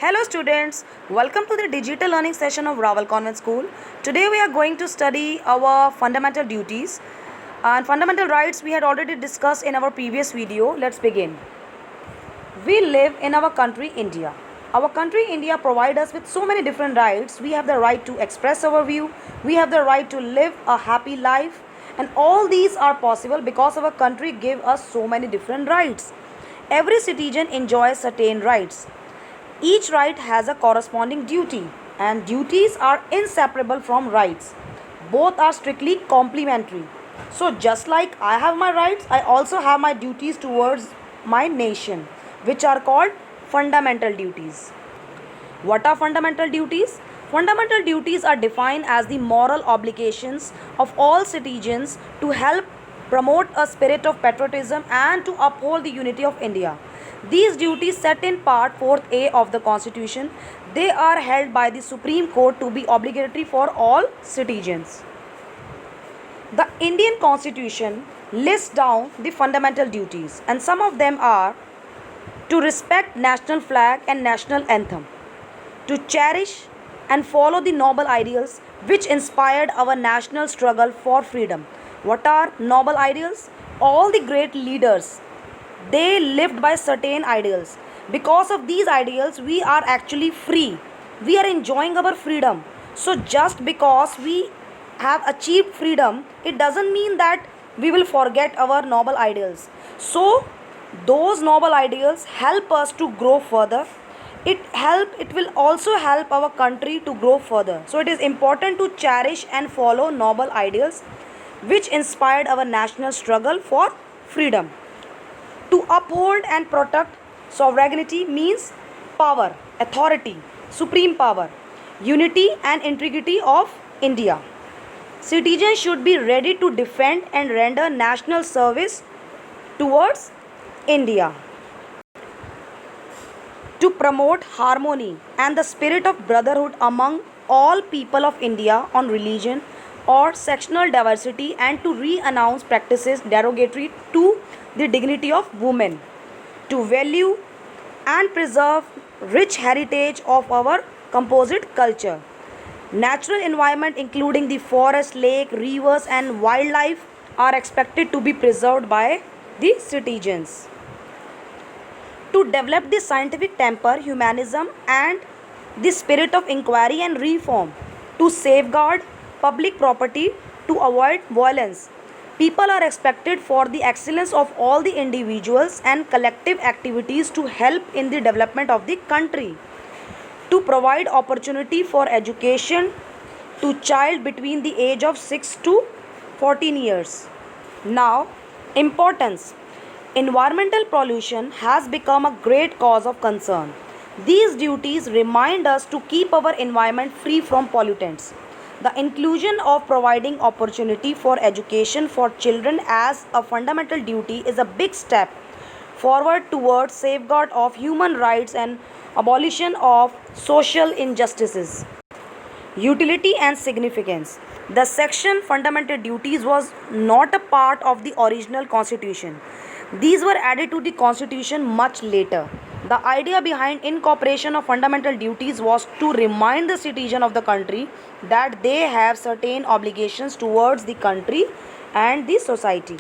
Hello students, welcome to the digital learning session of Raval Convent School. Today we are going to study our fundamental duties and fundamental rights we had already discussed in our previous video. Let's begin. We live in our country India. Our country India provides us with so many different rights. We have the right to express our view, we have the right to live a happy life, and all these are possible because our country gives us so many different rights. Every citizen enjoys certain rights. Each right has a corresponding duty, and duties are inseparable from rights. Both are strictly complementary. So, just like I have my rights, I also have my duties towards my nation, which are called fundamental duties. What are fundamental duties? Fundamental duties are defined as the moral obligations of all citizens to help promote a spirit of patriotism and to uphold the unity of India. These duties set in Part 4A of the Constitution, they are held by the Supreme Court to be obligatory for all citizens. The Indian Constitution lists down the fundamental duties, and some of them are to respect national flag and national anthem, to cherish and follow the noble ideals which inspired our national struggle for freedom. What are noble ideals? All the great leaders, they lived by certain ideals. Because of these ideals, we are actually free. We are enjoying our freedom. So, just because we have achieved freedom, it doesn't mean that we will forget our noble ideals. So, those noble ideals help us to grow further. It will also help our country to grow further. So, it is important to cherish and follow noble ideals which inspired our national struggle for freedom. To uphold and protect sovereignty means power, authority, supreme power, unity and integrity of India. Citizens should be ready to defend and render national service towards India. To promote harmony and the spirit of brotherhood among all people of India on religion or sectional diversity, and to re-announce practices derogatory to the dignity of women, to value and preserve rich heritage of our composite culture. Natural environment including the forest, lake, rivers and wildlife are expected to be preserved by the citizens. To develop the scientific temper, humanism and the spirit of inquiry and reform, to safeguard public property, to avoid violence. People are expected for the excellence of all the individuals and collective activities to help in the development of the country. To provide opportunity for education to child between the age of 6 to 14 years. Now, importance. Environmental pollution has become a great cause of concern. These duties remind us to keep our environment free from pollutants. The inclusion of providing opportunity for education for children as a fundamental duty is a big step forward towards safeguard of human rights and abolition of social injustices. Utility and significance. The section fundamental duties was not a part of the original constitution. These were added to the constitution much later. The idea behind incorporation of fundamental duties was to remind the citizen of the country that they have certain obligations towards the country and the society.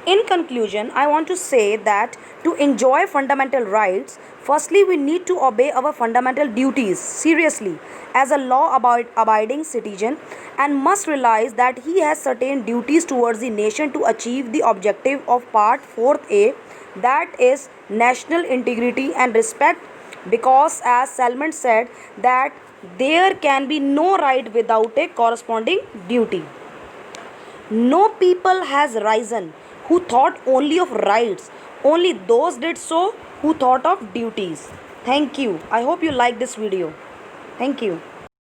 In conclusion, I want to say that to enjoy fundamental rights, firstly, we need to obey our fundamental duties seriously as a law abiding citizen, and must realize that he has certain duties towards the nation to achieve the objective of Part 4A, that is national integrity and respect, because as Salman said that there can be no right without a corresponding duty. No people has risen who thought only of rights, only those did so who thought of duties. Thank you. I hope you like this video. Thank you.